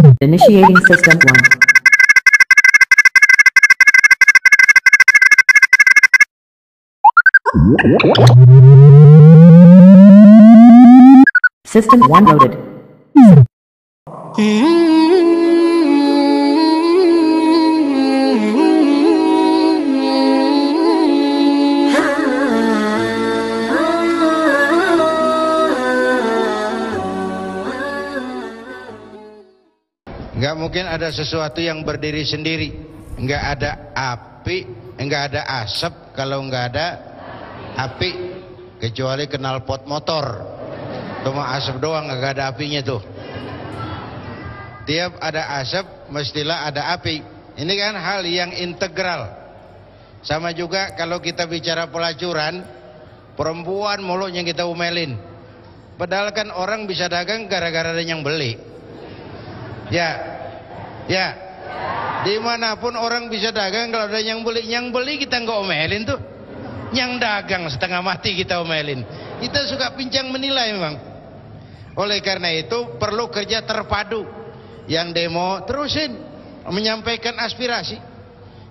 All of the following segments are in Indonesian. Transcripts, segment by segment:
Initiating System 1. System 1 loaded. Nggak mungkin ada sesuatu yang berdiri sendiri. Nggak ada api, nggak ada asap kalau nggak ada api. Kecuali knalpot motor, cuma asap doang, nggak ada apinya tuh. Tiap ada asap mestilah ada api. Ini kan hal yang integral. Sama juga kalau kita bicara pelacuran, perempuan mulutnya kita umelin. Padahal kan orang bisa dagang gara-gara ada yang beli. Ya, dimanapun orang bisa dagang kalau ada yang beli kita nggak omelin tuh. Yang dagang setengah mati kita omelin. Kita suka pincang menilai memang. Oleh karena itu perlu kerja terpadu. Yang demo terusin menyampaikan aspirasi.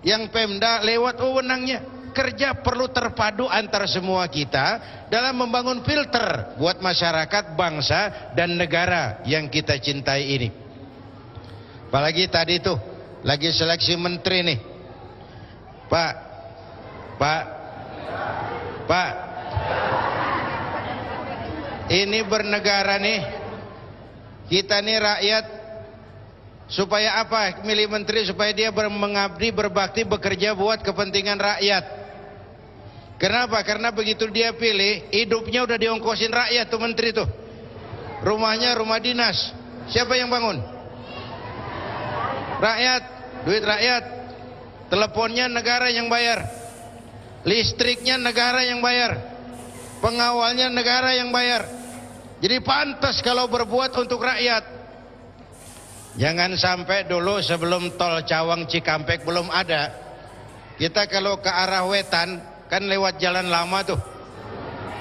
Yang Pemda lewat wewenangnya. Kerja perlu terpadu antar semua kita dalam membangun filter buat masyarakat, bangsa dan negara yang kita cintai ini. Apalagi tadi tuh lagi seleksi menteri nih. Pak. Ini bernegara nih. Kita nih rakyat. Supaya apa? Milih menteri supaya dia mengabdi, berbakti, bekerja buat kepentingan rakyat. Kenapa? Karena begitu dia pilih, hidupnya udah diongkosin rakyat tuh menteri tuh. Rumahnya rumah dinas. Siapa yang bangun? Rakyat, duit rakyat. Teleponnya negara yang bayar. Listriknya negara yang bayar. Pengawalnya negara yang bayar. Jadi pantas kalau berbuat untuk rakyat. Jangan sampai dulu sebelum tol Cawang Cikampek belum ada, kita kalau ke arah wetan kan lewat jalan lama tuh.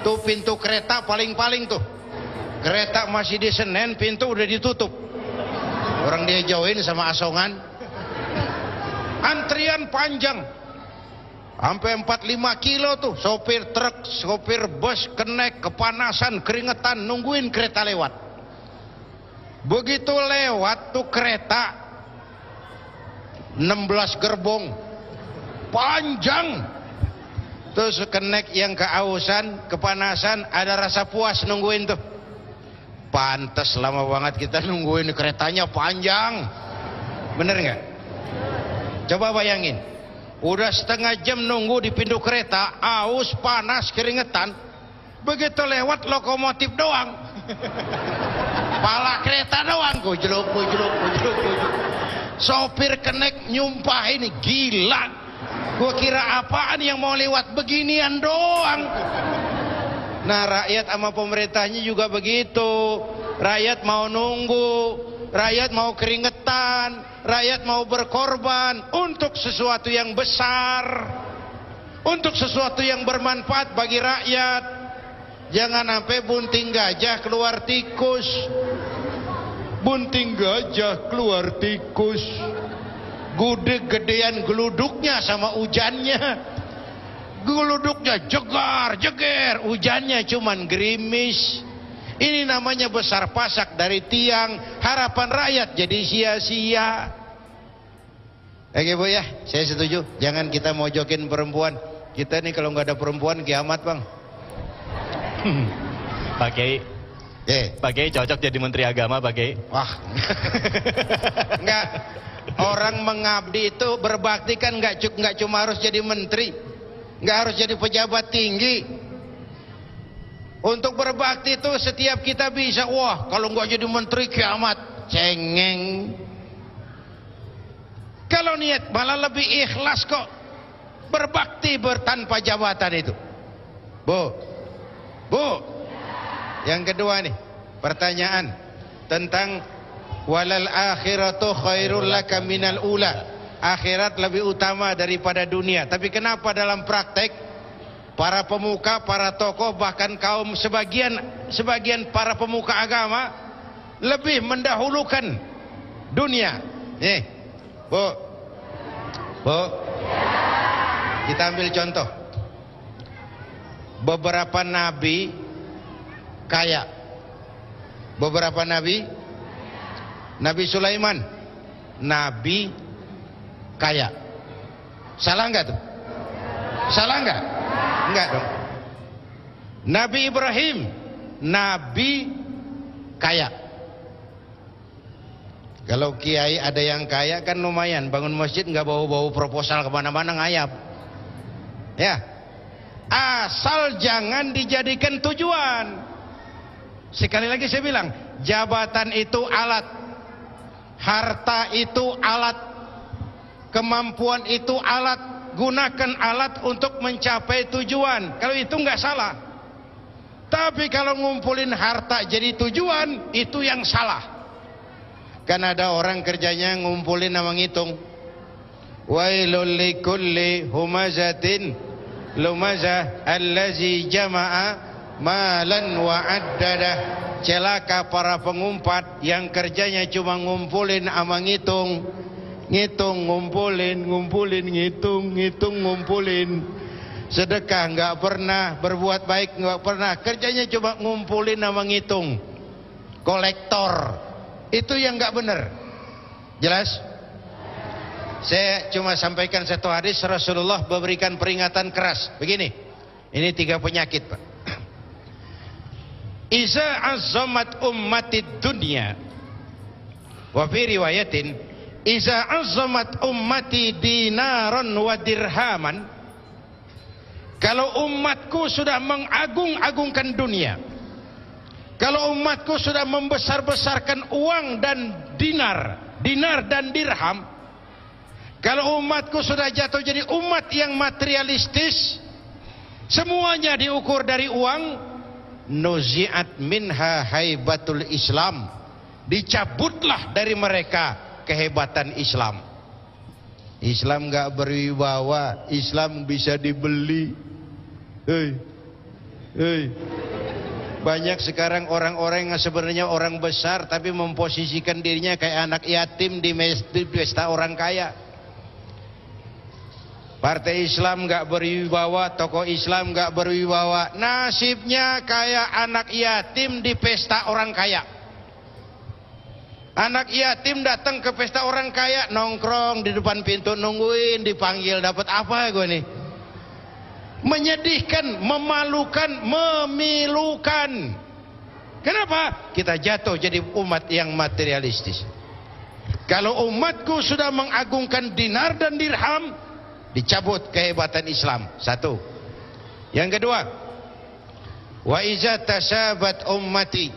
Tuh pintu kereta paling-paling tuh. Kereta masih di Senen, pintu udah ditutup. Orang dia jauhin sama asongan. Antrian panjang. Sampai 45 kilo tuh. Sopir truk, sopir bus, kenek, kepanasan, keringetan, nungguin kereta lewat. Begitu lewat tuh kereta 16 gerbong. Panjang. Terus kenek yang keausan, kepanasan, ada rasa puas nungguin tuh. Pantes lama banget kita nungguin keretanya panjang. Bener nggak? Coba bayangin, udah setengah jam nunggu di pintu kereta, aus, panas, keringetan. Begitu lewat lokomotif doang, pala kereta doang, gojlok. Sopir kenek nyumpah ini gila. Gua kira apaan yang mau lewat beginian doang. Nah rakyat sama pemerintahnya juga begitu. Rakyat mau nunggu, rakyat mau keringetan, rakyat mau berkorban untuk sesuatu yang besar, untuk sesuatu yang bermanfaat bagi rakyat. Jangan sampai bunting gajah keluar tikus. Bunting gajah keluar tikus. Gede-gedean geluduknya sama hujannya. Geluduknya jegar, jeger, hujannya cuman gerimis. Ini namanya besar pasak dari tiang, harapan rakyat jadi sia-sia. Oke Bu ya, saya setuju. Jangan kita mojokin perempuan. Kita nih kalau nggak ada perempuan kiamat Bang. Pak Kiai, Pak Kiai cocok jadi Menteri Agama Pak Kiai. Wah, nggak. Orang mengabdi itu berbakti kan nggak cuma harus jadi menteri. Nggak harus jadi pejabat tinggi. Untuk berbakti itu setiap kita bisa. Wah kalau nggak jadi menteri kiamat. Cengeng. Kalau niat malah lebih ikhlas kok. Berbakti tanpa jabatan itu. Bu. Yang kedua nih. Pertanyaan. Tentang. Walal akhiratu khairul laka minal ula. Akhirat lebih utama daripada dunia. Tapi kenapa dalam praktek para pemuka, para tokoh, bahkan kaum sebagian para pemuka agama lebih mendahulukan dunia. Nih, Bu. Bu. Kita ambil contoh. Beberapa nabi kaya. Beberapa nabi. Nabi Sulaiman, nabi kaya. Salah enggak tuh? Salah enggak? Enggak dong. Nabi Ibrahim, nabi kaya. Kalau kiai ada yang kaya kan lumayan, bangun masjid nggak bau-bau proposal kemana-mana ngayap. Ya, asal jangan dijadikan tujuan. Sekali lagi saya bilang, jabatan itu alat, harta itu alat, kemampuan itu alat. Gunakan alat untuk mencapai tujuan. Kalau itu nggak salah. Tapi kalau ngumpulin harta jadi tujuan, itu yang salah. Kan ada orang kerjanya ngumpulin sama ngitung. Wailul likulli humazatin lumazah allazi jama'a malan wa addada. Celaka para pengumpat yang kerjanya cuma ngumpulin sama ngitung. Ngitung, ngumpulin, ngitung, ngumpulin. Sedekah nggak pernah, berbuat baik nggak pernah. Kerjanya cuma ngumpulin sama ngitung. Kolektor. Itu yang nggak benar. Jelas? Saya cuma sampaikan satu hadis Rasulullah memberikan peringatan keras. Begini, ini 3 penyakit, Pak. Iza azzamat ummatid dunya. Wa fi riwayatin iza azzamat ummati dinaran wa dirhaman. Kalau umatku sudah mengagung-agungkan dunia, kalau umatku sudah membesar-besarkan uang dan dinar dan dirham, kalau umatku sudah jatuh jadi umat yang materialistis, semuanya diukur dari uang, nuzi'at minha haibatul Islam, dicabutlah dari mereka kehebatan Islam. Islam nggak berwibawa, Islam bisa dibeli. Banyak sekarang orang-orang yang sebenarnya orang besar tapi memposisikan dirinya kayak anak yatim di pesta orang kaya. Partai Islam nggak berwibawa, tokoh Islam nggak berwibawa, nasibnya kayak anak yatim di pesta orang kaya. Anak yatim datang ke pesta orang kaya, nongkrong di depan pintu nungguin, dipanggil dapat apa gue nih? Menyedihkan, memalukan, memilukan. Kenapa? Kita jatuh jadi umat yang materialistis. Kalau umatku sudah mengagungkan dinar dan dirham, dicabut kehebatan Islam. 1. Yang kedua, wa iza tasabat ummati.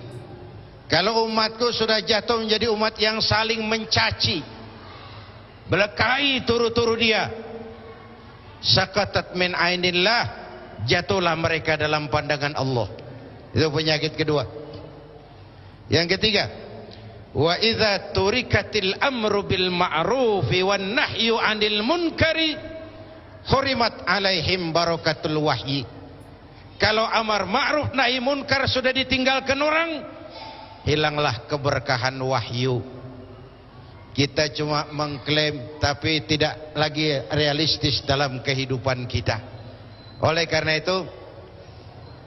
Kalau umatku sudah jatuh menjadi umat yang saling mencaci, belekai turu-turu dia, sakatat min ainillah, jatuhlah mereka dalam pandangan Allah. Itu penyakit kedua. Yang ketiga, wa idza turikatil amru bil ma'rufi wan nahyu 'anil munkari hurimat alaihim barakatul wahyi. Kalau amar ma'ruf nahi munkar sudah ditinggalkan orang, hilanglah keberkahan wahyu. Kita cuma mengklaim tapi tidak lagi realistis dalam kehidupan kita. Oleh karena itu,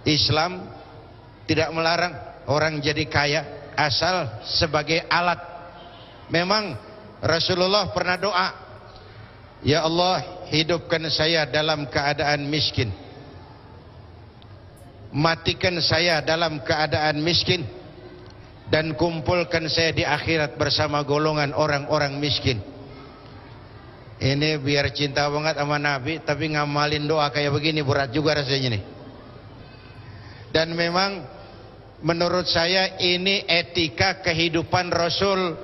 Islam tidak melarang orang jadi kaya asal sebagai alat. Memang Rasulullah pernah doa, ya Allah, hidupkan saya dalam keadaan miskin, matikan saya dalam keadaan miskin, dan kumpulkan saya di akhirat bersama golongan orang-orang miskin. Ini biar cinta banget sama Nabi, tapi ngamalin doa kayak begini berat juga rasanya nih. Dan memang menurut saya ini etika kehidupan Rasul.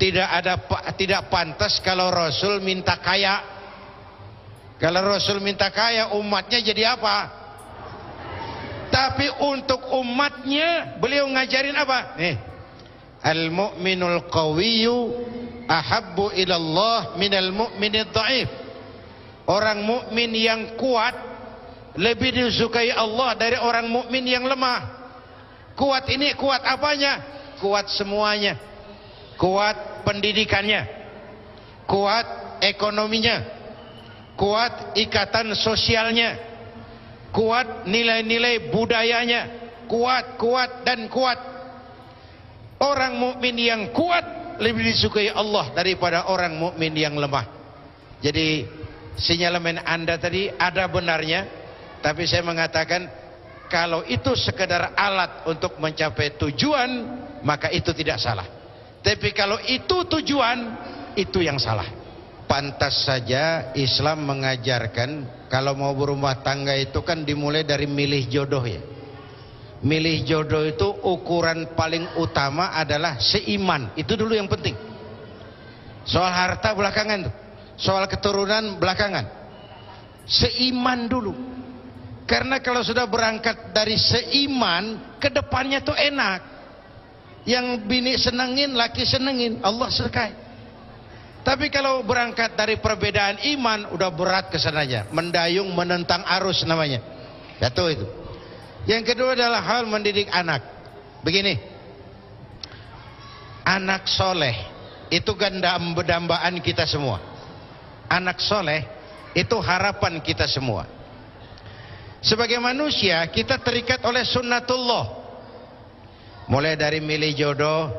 Tidak pantas kalau Rasul minta kaya. Kalau Rasul minta kaya, umatnya jadi apa? Tapi untuk umatnya beliau ngajarin apa? Nih, al-mu'minul qawiyyu ahabbu ilallah minal mu'minid dha'if. Orang mukmin yang kuat lebih disukai Allah dari orang mukmin yang lemah. Kuat ini kuat apanya? Kuat semuanya. Kuat kuat pendidikannya, kuat ekonominya, kuat ikatan sosialnya, kuat nilai-nilai budayanya, kuat dan kuat. Orang mukmin yang kuat lebih disukai Allah daripada orang mukmin yang lemah. Jadi sinyalemen Anda tadi ada benarnya, tapi saya mengatakan kalau itu sekedar alat untuk mencapai tujuan, maka itu tidak salah. Tapi kalau itu tujuan, itu yang salah. Pantas saja Islam mengajarkan kalau mau berumah tangga itu kan dimulai dari milih jodoh ya. Milih jodoh itu ukuran paling utama adalah seiman. Itu dulu yang penting. Soal harta belakangan tuh. Soal keturunan belakangan. Seiman dulu. Karena kalau sudah berangkat dari seiman, kedepannya tuh enak. Yang bini senengin, laki senengin, Allah sukai. Tapi kalau berangkat dari perbedaan iman, udah berat kesananya. Mendayung menentang arus namanya. Jatuh itu. Yang kedua adalah hal mendidik anak. Begini, anak soleh itu dambaan kita semua. Anak soleh itu harapan kita semua. Sebagai manusia kita terikat oleh sunnatullah. Mulai dari milih jodoh,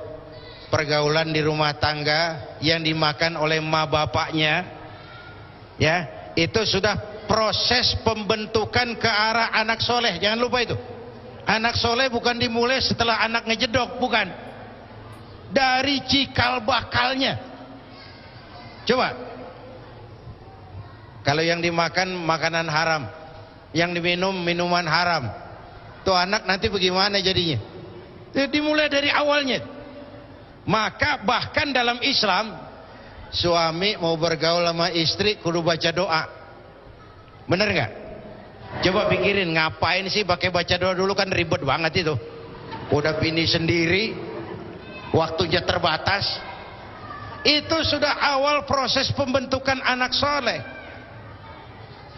pergaulan di rumah tangga yang dimakan oleh ma bapaknya, ya, itu sudah proses pembentukan ke arah anak soleh. Jangan lupa itu. Anak soleh bukan dimulai setelah anak ngejedok, bukan. Dari cikal bakalnya. Coba, kalau yang dimakan makanan haram, yang diminum minuman haram, tuh anak nanti bagaimana jadinya? Dimulai dari awalnya. Maka bahkan dalam Islam, suami mau bergaul sama istri kudu baca doa. Bener nggak? Coba pikirin, ngapain sih pakai baca doa dulu, kan ribet banget itu. Udah bini sendiri, waktunya terbatas. Itu sudah awal proses pembentukan anak soleh.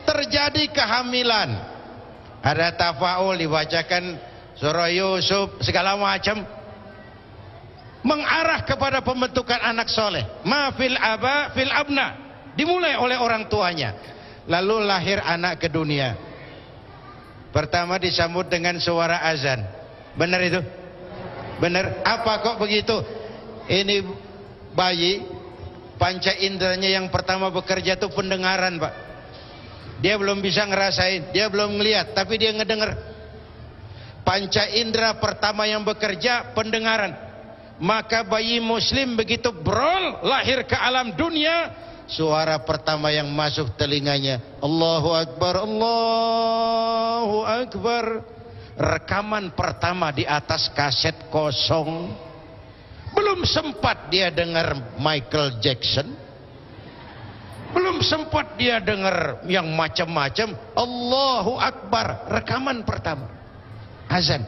Terjadi kehamilan, ada tafaul, dibacakan surah Yusuf segala macam, mengarah kepada pembentukan anak soleh. Ma fil aba fil abna, dimulai oleh orang tuanya. Lalu lahir anak ke dunia. Pertama disambut dengan suara azan. Benar itu? Benar. Apa kok begitu? Ini bayi, panca inderanya yang pertama bekerja itu pendengaran, Pak. Dia belum bisa ngerasain, dia belum ngelihat, tapi dia ngedenger. Panca indera pertama yang bekerja pendengaran. Maka bayi muslim begitu brol lahir ke alam dunia, suara pertama yang masuk telinganya, Allahu Akbar, Allahu Akbar. Rekaman pertama di atas kaset kosong. Belum sempat dia dengar Michael Jackson, belum sempat dia dengar yang macam-macam. Allahu Akbar, rekaman pertama, azan.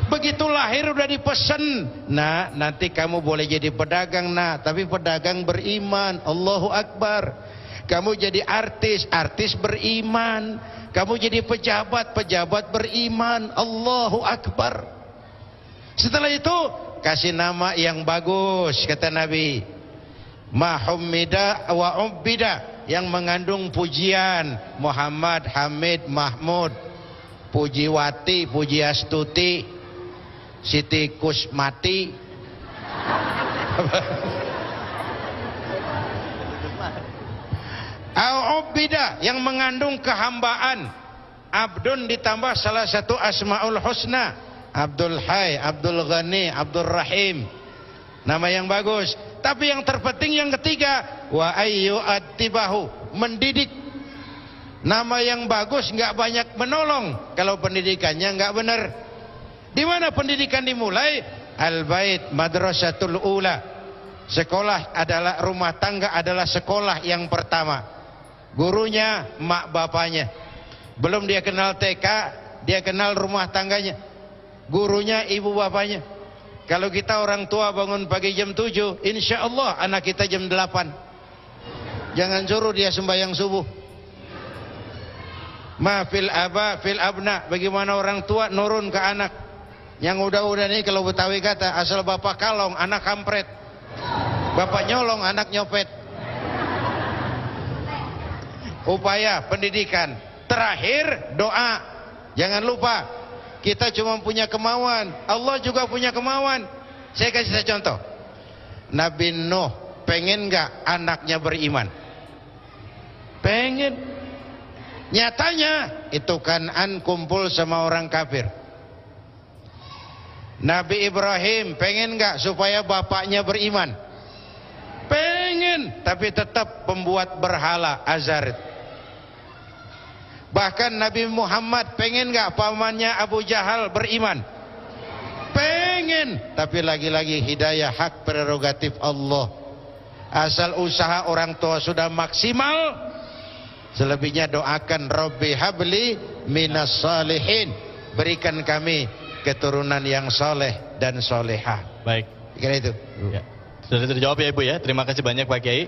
Begitu lahir udah dipesan, nah nanti kamu boleh jadi pedagang, nah tapi pedagang beriman, Allahu Akbar. Kamu jadi artis, artis beriman. Kamu jadi pejabat, pejabat beriman, Allahu Akbar. Setelah itu kasih nama yang bagus, kata Nabi. Mahumida wa ubbida, yang mengandung pujian. Muhammad, Hamid, Mahmud, Pujiwati, Pujiastuti, Siti Kusmati. Au-ubbida, yang mengandung kehambaan. Abdun ditambah salah satu asmaul husna, Abdul Hayy, Abdul Ghani, Abdul Rahim. Nama yang bagus. Tapi yang terpenting yang ketiga, wa ayyu attibahu, mendidik. Nama yang bagus nggak banyak menolong kalau pendidikannya nggak benar. Di mana pendidikan dimulai? Al-bait madrasatul ula. Sekolah adalah, rumah tangga adalah sekolah yang pertama. Gurunya mak bapaknya. Belum dia kenal TK, dia kenal rumah tangganya. Gurunya ibu bapaknya. Kalau kita orang tua bangun pagi jam 7, insya Allah anak kita jam 8. Jangan suruh dia sembahyang subuh. Ma fil aba fil abna, bagaimana orang tua nurun ke anak. Yang udah-udah nih kalau Betawi kata, asal bapak kalong anak kampret. Bapak nyolong, anak nyopet. Upaya pendidikan. Terakhir doa. Jangan lupa, kita cuma punya kemauan, Allah juga punya kemauan. Saya kasih saya contoh. Nabi Nuh pengen nggak anaknya beriman? Pengen. Nyatanya itu Kan'an kumpul sama orang kafir. Nabi Ibrahim pengen nggak supaya bapaknya beriman? Pengen, tapi tetap pembuat berhala Azar. Bahkan Nabi Muhammad pengen nggak pamannya Abu Jahal beriman? Pengen, tapi lagi-lagi hidayah hak prerogatif Allah. Asal usaha orang tua sudah maksimal, selebihnya doakan Rabbi habli minas salihin, berikan kami keturunan yang soleh dan solehah. Baik. Kira itu. Ya. Sudah terjawab ya Ibu ya. Terima kasih banyak Pak Kiai.